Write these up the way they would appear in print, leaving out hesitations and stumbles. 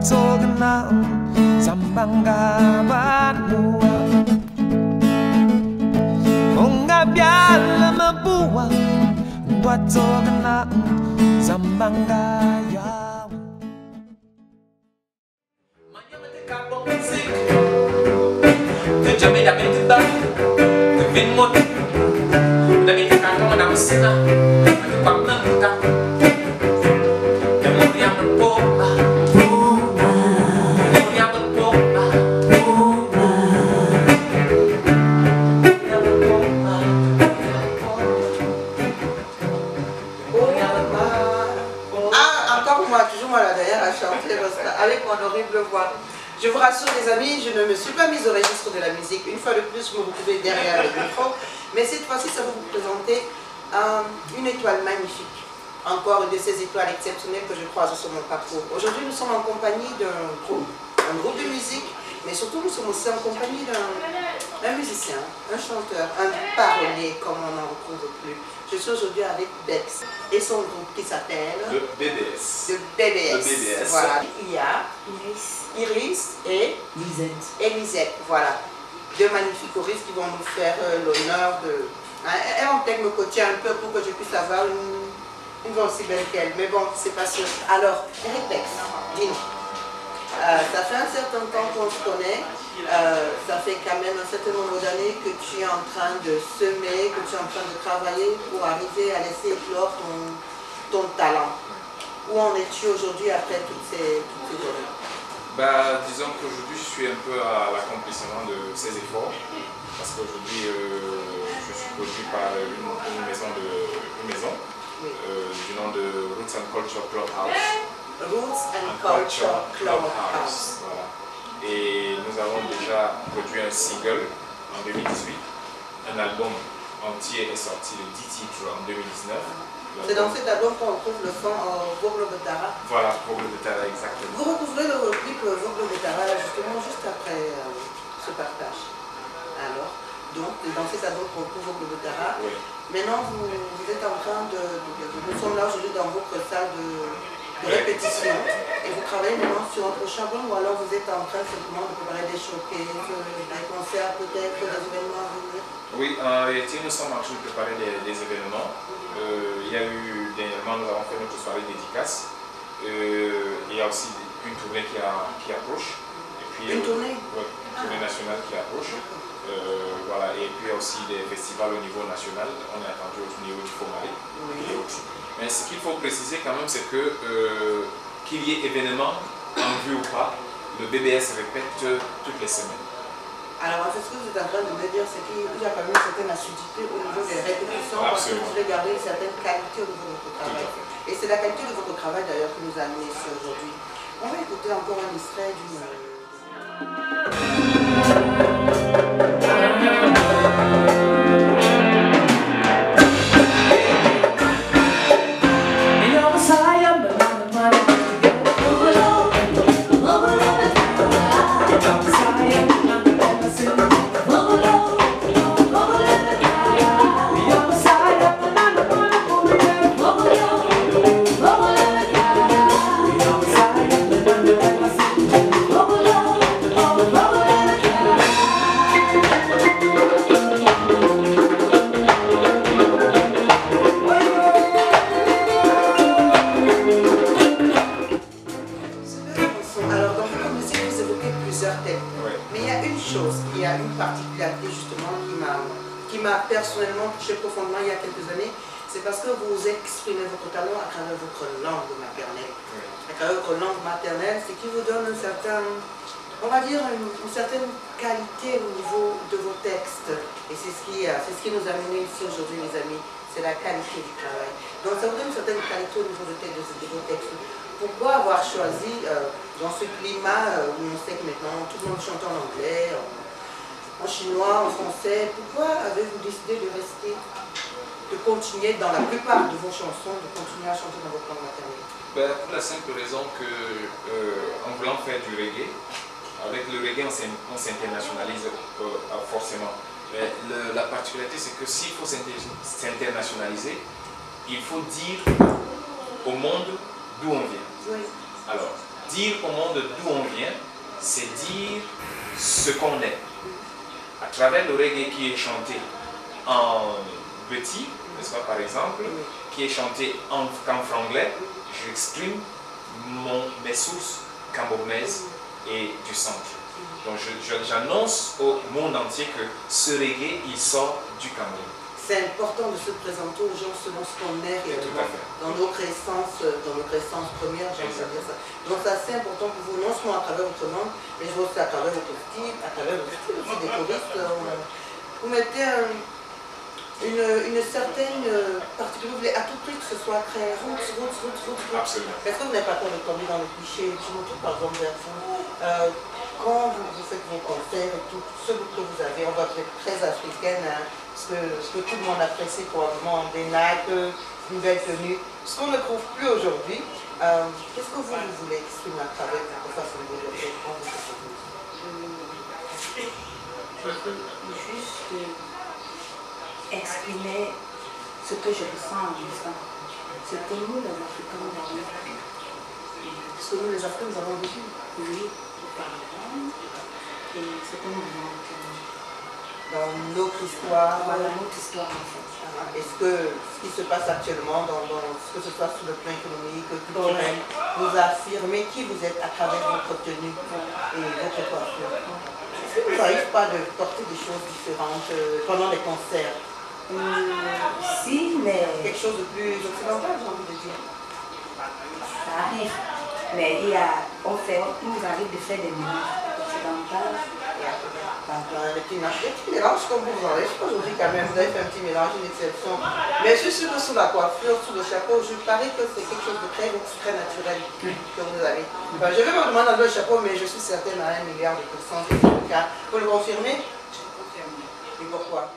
Watogana Zambanga Mua Onga Biala Mabua Watogana Zambanga Ya Jamaica made that the vin mot the meat can come and sinner and the pamna the Muriam Popa Muriam Popa Ah, encore moi, toujours moi là derrière à chanter avec mon horrible voix. Je vous rassure les amis, je ne me suis pas mise au registre de la musique. Une fois de plus, vous me retrouvez derrière le micro. Mais cette fois-ci, ça va vous présenter une étoile magnifique. Encore une de ces étoiles exceptionnelles que je croise sur mon parcours. Aujourd'hui, nous sommes en compagnie d'un groupe de musique, mais surtout nous sommes aussi en compagnie d'un musicien, un chanteur, un parolier comme on n'en retrouve plus. Je suis aujourd'hui avec Bex et son groupe qui s'appelle le BBS. Le BBS. Voilà. Il y a Iris et Lisette. Voilà. Deux magnifiques choristes qui vont nous faire l'honneur de... Elle va peut-être me coacher un peu pour que je puisse avoir une voix aussi belle qu'elle. Mais bon, c'est pas sûr. Alors, Eric Bex, dis-nous. Ça fait un certain temps qu'on se connaît, ça fait quand même un certain nombre d'années que tu es en train de semer, que tu es en train de travailler pour arriver à laisser éclore ton talent. Où en es-tu aujourd'hui après toutes ces années? Bah, disons qu'aujourd'hui je suis un peu à l'accomplissement de ces efforts parce qu'aujourd'hui je suis produit par une maison oui. Du nom de Roots and Culture Clubhouse. Roots and Culture Clubhouse. Voilà. Et nous avons déjà produit un single en 2018. Un album entier est sorti de 10 titres en 2019. C'est dans cet album qu'on retrouve le son Vogle de Tara. Voilà, Vogle de Tara, exactement. Vous retrouverez le clip Vogle de Tara justement juste après ce partage. Alors, donc, dans cet album qu'on retrouve Vogle de Tara. Oui. Maintenant, vous êtes en train nous sommes là aujourd'hui dans votre salle de répétition et vous travaillez maintenant sur un prochain album ou alors vous êtes en train simplement de préparer des showcases, des concerts peut-être, des événements à venir? Oui, en réalité nous sommes en train de préparer des événements. Il y a eu dernièrement, nous avons fait notre soirée dédicace. Il y a aussi une tournée qui approche. Et puis, une tournée? Oui, une tournée nationale qui approche. Voilà, et puis aussi des festivals au niveau national, on est attendu au niveau du Fomari et autres. Mais ce qu'il faut préciser quand même, c'est que qu'il y ait événement en vue ou pas, le BBS répète toutes les semaines. Alors en fait, ce que vous êtes en train de me dire, c'est qu'il y a quand même une certaine assiduité au niveau des répétitions parce que vous voulez garder une certaine qualité au niveau de votre travail. Et c'est la qualité de votre travail d'ailleurs qui nous a amenés ici aujourd'hui. On va écouter encore un extrait d'une... personnellement touché profondément il y a quelques années, c'est parce que vous exprimez votre talent à travers votre langue maternelle. À travers votre langue maternelle, ce qui vous donne un certain, on va dire, une certaine qualité au niveau de vos textes. Et c'est ce qui nous a menés ici aujourd'hui, les amis, c'est la qualité du travail. Donc ça vous donne une certaine qualité au niveau de vos textes. Pourquoi avoir choisi, dans ce climat où on sait que maintenant tout le monde chante en anglais, en chinois, en français, pourquoi avez-vous décidé de rester, de continuer dans la plupart de vos chansons, de continuer à chanter dans votre langue maternelle? Pour la simple raison que, en voulant faire du reggae, avec le reggae on s'internationalise forcément. Mais la particularité c'est que s'il faut s'internationaliser, il faut dire au monde d'où on vient. Oui. Alors, dire au monde d'où on vient, c'est dire ce qu'on est. À travers le reggae qui est chanté en petit, n'est-ce pas, par exemple, qui est chanté en franglais, j'exprime mes sources camerounaises et du centre. Donc j'annonce au monde entier que ce reggae, il sort du Cameroun. C'est important de se présenter aux gens selon ce qu'on est réellement, dans notre essence première, j'ai envie de dire ça. Donc c'est assez important pour vous, non seulement à travers votre langue, mais je vois aussi à travers votre style, à travers le style aussi des choristes. Vous mettez une certaine particularité, vous voulez à tout prix que ce soit très roots. Absolument. Est-ce que vous n'avez pas peur de tomber dans le cliché? Je me trouve par exemple vers vous. Quand vous faites vos concerts et tout ce que vous avez, on va être très africaine, hein, ce que tout le monde apprécie probablement, des nappes, une belle tenue, ce qu'on ne trouve plus aujourd'hui. Qu'est-ce que vous voulez exprimer à travers votre façon de dire? Je veux juste exprimer ce que je ressens en instant. Ce que nous, les Africains, nous avons vécu. Ce que nous, les Africains, nous avons vécu. Oui, auparavant. Et ce que nous avons vécu. Dans notre histoire. Voilà, notre histoire en fait. Est-ce que ce qui se passe actuellement, dans ce que ce soit sur le plan économique, culturel, vous affirmez qui vous êtes à travers votre tenue et votre coiffure? Est-ce que vous n'arrivez pas de porter des choses différentes pendant les concerts? Si, mais... Quelque chose de plus occidental, j'ai envie de dire. Ça arrive. Mais il nous arrive de faire des mélanges occidentaux. Les petits mélanges comme vous en avez. Aujourd'hui quand même, vous avez fait un petit mélange, une exception. Mais je suis sûre que sous la coiffure, sous le chapeau, je parie que c'est quelque chose de très naturel que vous avez. Enfin, je vais me demander dans le chapeau, mais je suis certaine à 1 milliard de pourcents que c'est le cas. Vous le confirmez? Je le confirme. Et pourquoi?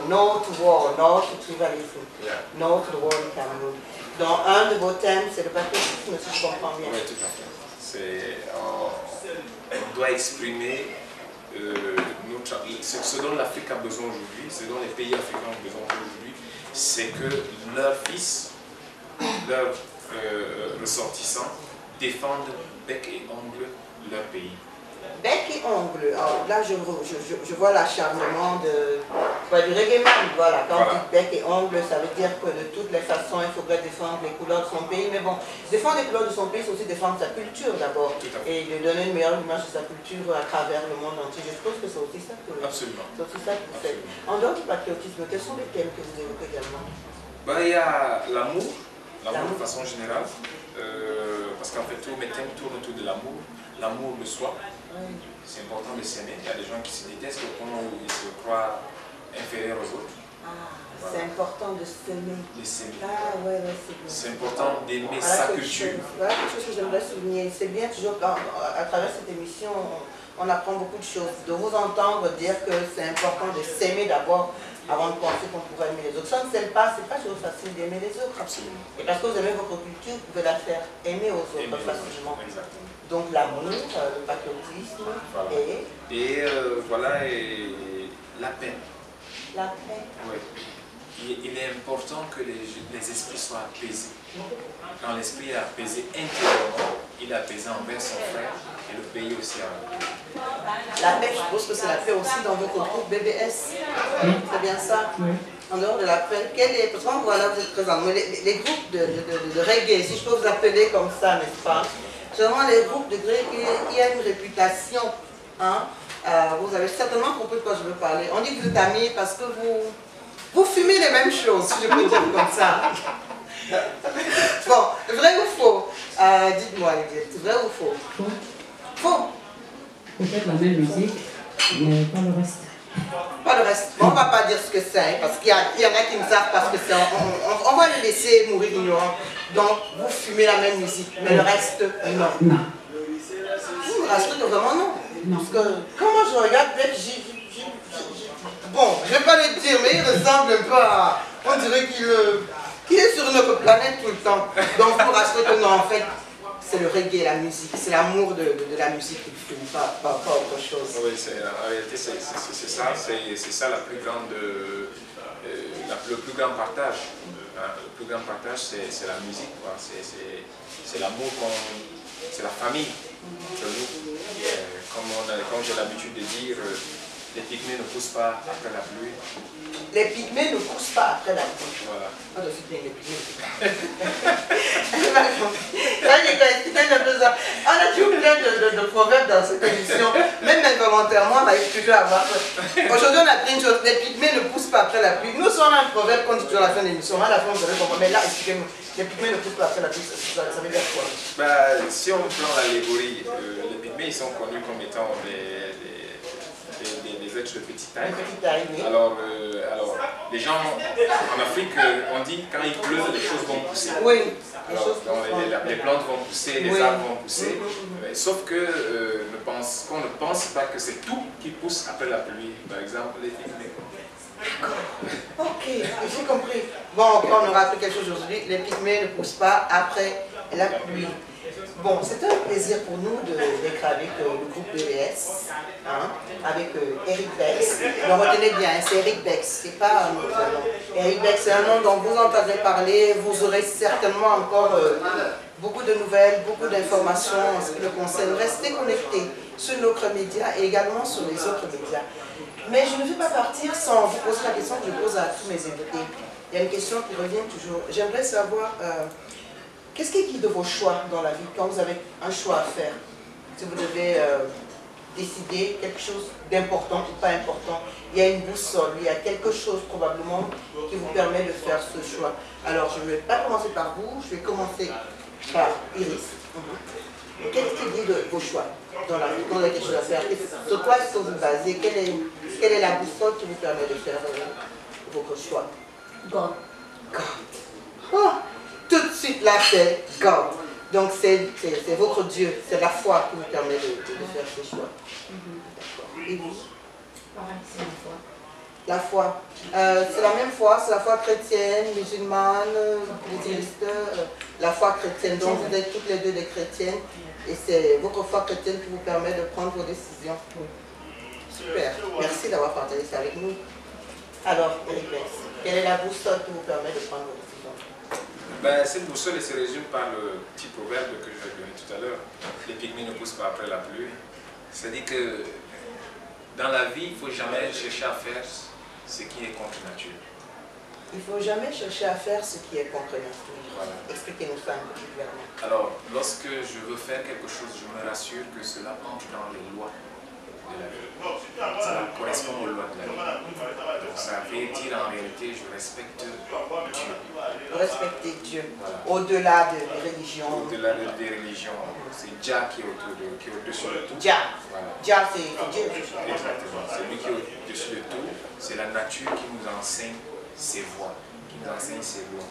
No to war, no to tribalism, no to the war in Cameroun. Donc un de vos thèmes, c'est le patriotisme, si je comprends bien. Oui, tout à fait. On doit exprimer ce dont l'Afrique a besoin aujourd'hui, ce dont les pays africains ont besoin aujourd'hui, c'est que leurs fils, leurs ressortissants défendent bec et ongle leur pays. Bec et ongle, alors là je vois l'acharnement du reggae man, voilà. Quand on dit bec et ongle, ça veut dire que de toutes les façons il faudrait défendre les couleurs de son pays, mais bon, défendre les couleurs de son pays, c'est aussi défendre sa culture d'abord, et de donner une meilleure image de sa culture à travers le monde entier. Je suppose que c'est aussi ça que vous faites. En dehors du patriotisme, quels sont les thèmes que vous évoquez également? Il y a l'amour de façon générale, parce qu'en fait tous mes thèmes tournent autour de l'amour de soi. C'est important de s'aimer. Il y a des gens qui se détestent au point où ils se croient inférieurs aux autres. Voilà. C'est important de s'aimer. C'est important d'aimer sa culture. Voilà quelque chose que j'aimerais souligner. C'est bien toujours, à travers cette émission, on apprend beaucoup de choses. De vous entendre dire que c'est important de s'aimer d'abord avant de penser qu'on pourrait aimer les autres. Ça ne c'est pas toujours facile d'aimer les autres. Absolument. Et parce que vous aimez votre culture, vous pouvez la faire aimer aux autres facilement. Exactement. Donc l'amour, le patriotisme et la paix. La paix. Oui. Il est important que les esprits soient apaisés. Quand l'esprit est apaisé intérieurement, il est apaisé envers son frère et le pays aussi. La paix, je suppose que c'est la paix aussi dans votre groupe BBS. C'est bien ça? Oui. En dehors de la paix, parce que voilà, vous êtes présents. Les groupes de reggae, si je peux vous appeler comme ça, n'est-ce pas? Seulement les groupes de reggae, il y a une réputation. Hein? vous avez certainement compris de quoi je veux parler. On dit que vous êtes amis parce que vous fumez les mêmes choses, si je peux dire comme ça. Bon, vrai ou faux? Dites-moi, Lydia, vrai ou faux? Faux. Faux. Peut-être la même musique, mais pas le reste. Pas le reste. Bon, on ne va pas dire ce que c'est, hein, parce qu'il y en a qui ne savent pas ce que c'est. On va les laisser mourir ignorants. Donc, vous fumez la même musique, mais le reste, non. Non. Vous me rassurez que vraiment non. Non. Parce que, comment je regarde, bon, je ne vais pas le dire, mais il ressemble un peu à... On dirait qu'il est sur notre planète tout le temps. Donc, vous me rassurez que non, en fait, c'est le reggae, la musique. C'est l'amour de la musique qu'il fume, pas autre chose. Oui, en réalité, c'est ça la plus grande, le plus grand partage. Hein, le plus grand partage, c'est la musique. C'est l'amour, c'est la famille entre nous. Comme j'ai l'habitude de dire, les pygmées ne poussent pas après la pluie. Les pygmées ne poussent pas après la pluie. Voilà. On doit bien les pygmées. On a toujours plein de proverbes dans cette émission. Même involontairement, on va toujours avoir. Aujourd'hui, on a plein de choses. Les pygmées ne poussent pas après la pluie. Nous, on a un proverbe qu'on dit toujours à la fin de l'émission. À la fin, vous allez comprendre. Mais là, expliquez-nous. Les pygmées ne poussent pas après la pluie. Ça veut dire quoi? Si on prend l'allégorie, les pygmées, ils sont connus comme étant des êtres de petite taille. Oui. Alors, les gens en Afrique, on dit quand il pleut, les choses vont pousser. Oui. Alors, les plantes vont pousser, les arbres vont pousser. Sauf que qu'on ne pense pas que c'est tout qui pousse après la pluie. Par exemple, les pygmées. D'accord. Ok, j'ai compris. Bon, on aura appris quelque chose aujourd'hui. Les pygmées ne poussent pas après la pluie. Bon, c'est un plaisir pour nous d'être avec le groupe BBS, hein, avec Eric Bex. Donc retenez bien, c'est Eric Bex, c'est pas un autre nom. Eric Bex, c'est un nom dont vous entendrez parler, vous aurez certainement encore beaucoup de nouvelles, beaucoup d'informations en ce qui le concerne. Restez connectés sur notre médias et également sur les autres médias. Mais je ne vais pas partir sans vous poser la question que je pose à tous mes invités. Il y a une question qui revient toujours. J'aimerais savoir... qu'est-ce qui guide vos choix dans la vie quand vous avez un choix à faire? Si vous devez décider quelque chose d'important ou pas important, il y a une boussole, il y a quelque chose probablement qui vous permet de faire ce choix. Alors je ne vais pas commencer par vous, je vais commencer par Iris. Qu'est-ce qui guide vos choix dans la vie quand vous avez quelque chose à faire? Sur quoi est-ce que vous basez? Quelle est la boussole qui vous permet de faire votre choix? God. God. Oh. Tout de suite là, c'est God. Donc c'est votre Dieu, c'est la foi qui vous permet de faire ce choix. D'accord. Et vous? Pareil, c'est la foi. La foi. C'est la même foi, c'est la foi chrétienne, musulmane, bouddhiste, la foi chrétienne. Donc vous êtes toutes les deux des chrétiennes et c'est votre foi chrétienne qui vous permet de prendre vos décisions. Super. Merci d'avoir partagé ça avec nous. Alors, Eric Bex, quelle est la boussole qui vous permet de prendre vos décisions? Cette boussole se résume par le petit proverbe que je vais donner tout à l'heure. Les pygmées ne poussent pas après la pluie. C'est-à-dire que dans la vie, il ne faut jamais chercher à faire ce qui est contre nature. Il ne faut jamais chercher à faire ce qui est contre nature. Voilà. Expliquez-nous ça un peu plus clairement. Alors, lorsque je veux faire quelque chose, je me rassure que cela entre dans les lois de la vie. Ça correspond aux lois de la vie. Donc ça veut dire en réalité, je respecte Dieu. Respecter Dieu, Voilà. au-delà des religions. Au-delà des religions, c'est Jah qui est au-dessus de tout. Jah. Voilà. Jah, c'est Dieu. Exactement. C'est lui qui est au-dessus de tout. C'est la nature qui nous enseigne ses voies, qui nous enseigne ses lois.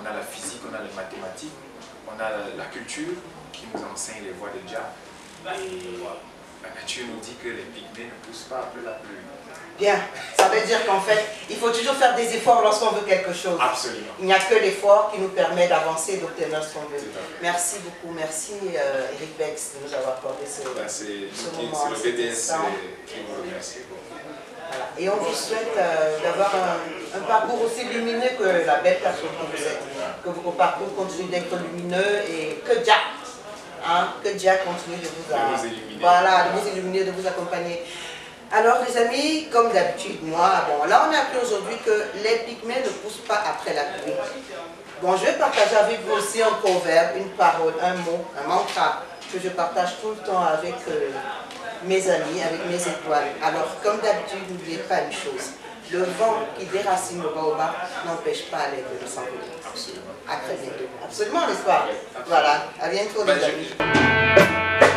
On a la physique, on a les mathématiques, on a la culture qui nous enseigne les voies de Jah. Et la nature nous dit que les pygmées ne poussent pas après la pluie. Bien, ça veut dire qu'en fait, il faut toujours faire des efforts lorsqu'on veut quelque chose. Absolument. Il n'y a que l'effort qui nous permet d'avancer et d'obtenir ce qu'on veut. Tout à fait. Merci beaucoup, merci Eric Bex de nous avoir accordé ce moment. C'est le BDS qui vous remercie. Voilà. Et on vous souhaite d'avoir un parcours aussi lumineux que la belle personne que vous êtes. Que votre parcours continue d'être lumineux et que Jah, continue de vous illuminer. Voilà, de vous illuminer, de vous accompagner. Alors les amis, comme d'habitude, là on a appris aujourd'hui que les pygmées ne poussent pas après la pluie. Bon, je vais partager avec vous aussi un proverbe, une parole, un mot, un mantra que je partage tout le temps avec mes amis, avec mes étoiles. Alors, comme d'habitude, n'oubliez pas une chose. Le vent qui déracine le baobab n'empêche pas l'aide de s'envoler. Absolument. À très bientôt. Absolument, n'est-ce pas? Voilà. À bientôt, les amis.